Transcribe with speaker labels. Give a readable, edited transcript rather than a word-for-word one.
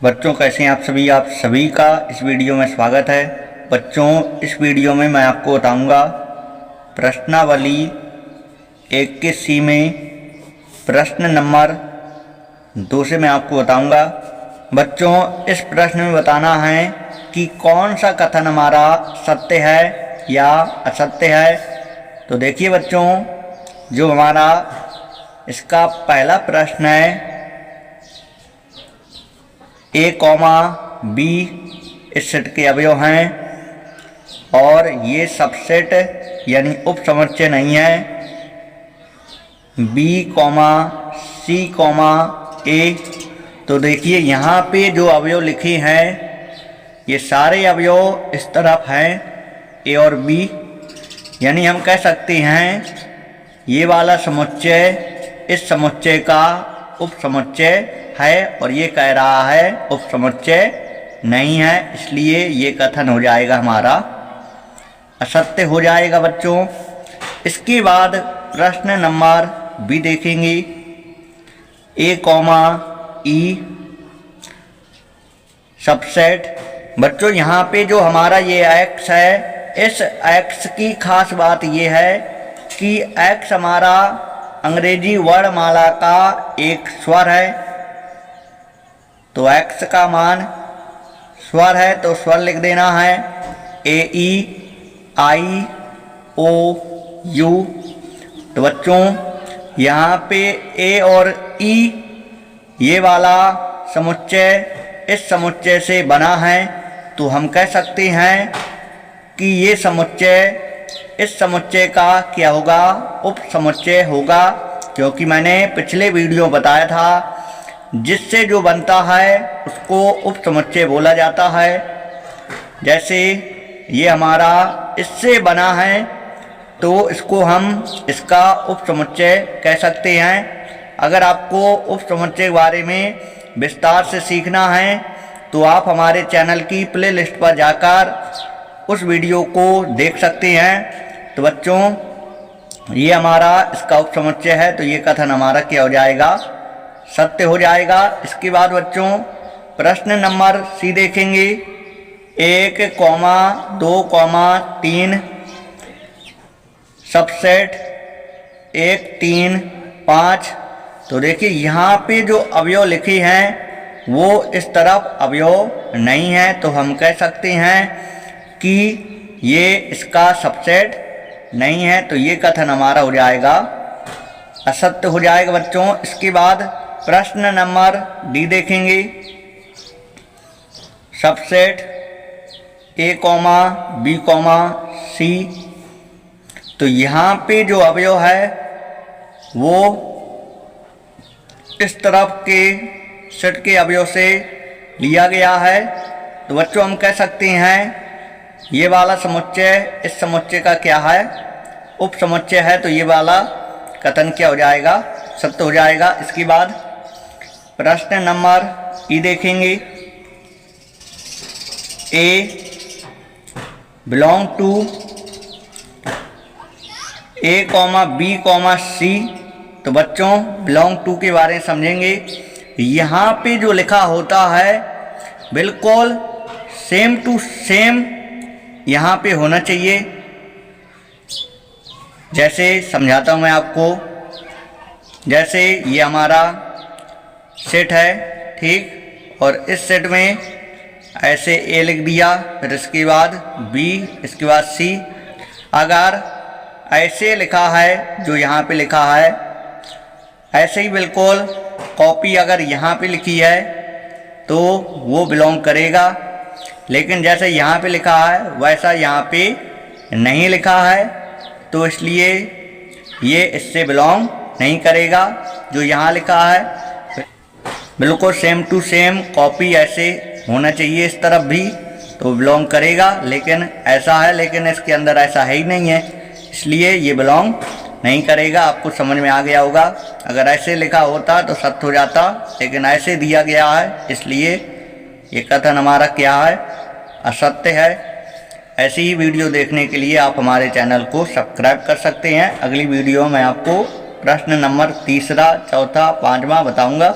Speaker 1: बच्चों कैसे हैं आप सभी का इस वीडियो में स्वागत है। बच्चों इस वीडियो में मैं आपको बताऊंगा प्रश्नावली 21 सी में प्रश्न नंबर 2 से मैं आपको बताऊंगा। बच्चों इस प्रश्न में बताना है कि कौन सा कथन हमारा सत्य है या असत्य है। तो देखिए बच्चों, जो हमारा इसका पहला प्रश्न है A, B इस सेट के अवयव हैं और ये सबसेट यानी उपसमुच्चय नहीं है। B, C, A। तो देखिए यहाँ पे जो अवयव लिखे हैं ये सारे अवयव इस तरफ हैं A और B, यानी हम कह सकते हैं ये वाला समुच्चय इस समुच्चय का उपसमुच्चय है और ये कह रहा है उपसमुच्चय नहीं है, इसलिए ये कथन हो जाएगा हमारा असत्य हो जाएगा बच्चों। इसके बाद प्रश्न नंबर B देखेंगे A, E सबसेट। बच्चों यहाँ पे जो हमारा ये x है, इस x की खास बात ये है कि x हमारा अंग्रेजी वर्णमाला का एक स्वर है। तो x का मान स्वर है तो स्वर लिख देना है A-E-I-O-U। तो बच्चों यहाँ पे A और E ये वाला समुच्चय इस समुच्चय से बना है, तो हम कह सकते हैं कि ये समुच्चय इस समुच्चय का क्या होगा, उपसमुच्चय होगा। क्योंकि मैंने पिछले वीडियो बताया था जिससे जो बनता है उसको उपसमुच्चय बोला जाता है। जैसे ये हमारा इससे बना है तो इसको हम इसका उपसमुच्चय कह सकते हैं। अगर आपको उपसमुच्चय के बारे में विस्तार से सीखना है तो आप हमारे चैनल की प्लेलिस्ट पर जाकर उस वीडियो को देख सकते हैं। तो बच्चों ये हमारा इसका उपसमुच्चय है, तो ये कथन हमारा क्या हो जाएगा, सत्य हो जाएगा। इसके बाद बच्चों प्रश्न नंबर C देखेंगे 1, 2, 3 सबसेट 1, 3, 5। तो देखिए यहाँ पे जो अवयव लिखे हैं वो इस तरफ अवयव नहीं है, तो हम कह सकते हैं कि ये इसका सबसेट नहीं है, तो ये कथन हमारा हो जाएगा असत्य हो जाएगा बच्चों। इसके बाद प्रश्न नंबर D देखेंगे सबसेट A, B, C। तो यहाँ पे जो अवयव है वो इस तरफ के सेट के अवयव से लिया गया है। तो बच्चों हम कह सकते हैं ये वाला समुच्चय इस समुच्चय का क्या है, उपसमुच्चय है, तो ये वाला कथन क्या हो जाएगा, सत्य हो जाएगा। इसके बाद प्रश्न नंबर E देखेंगे A belong to A, B, C। तो बच्चों बिलोंग टू के बारे में समझेंगे। यहाँ पे जो लिखा होता है बिल्कुल सेम टू सेम यहाँ पे होना चाहिए। जैसे समझाता हूँ मैं आपको, जैसे ये हमारा सेट है, ठीक, और इस सेट में ऐसे A लिख दिया, फिर इसके बाद B, इसके बाद C। अगर ऐसे लिखा है जो यहाँ पे लिखा है, ऐसे ही बिल्कुल कॉपी अगर यहाँ पे लिखी है तो वो बिलोंग करेगा। लेकिन जैसे यहाँ पे लिखा है वैसा यहाँ पे नहीं लिखा है, तो इसलिए ये इससे बिलोंग नहीं करेगा। जो यहाँ लिखा है बिल्कुल सेम टू सेम कॉपी ऐसे होना चाहिए इस तरफ भी, तो बिलोंग करेगा। लेकिन ऐसा है, लेकिन इसके अंदर ऐसा है ही नहीं है, इसलिए ये बिलोंग नहीं करेगा। आपको समझ में आ गया होगा। अगर ऐसे लिखा होता तो सत्य हो जाता, लेकिन ऐसे दिया गया है इसलिए ये कथन हमारा क्या है, असत्य है। ऐसी ही वीडियो देखने के लिए आप हमारे चैनल को सब्सक्राइब कर सकते हैं। अगली वीडियो में आपको प्रश्न नंबर 3, 4, 5 बताऊंगा।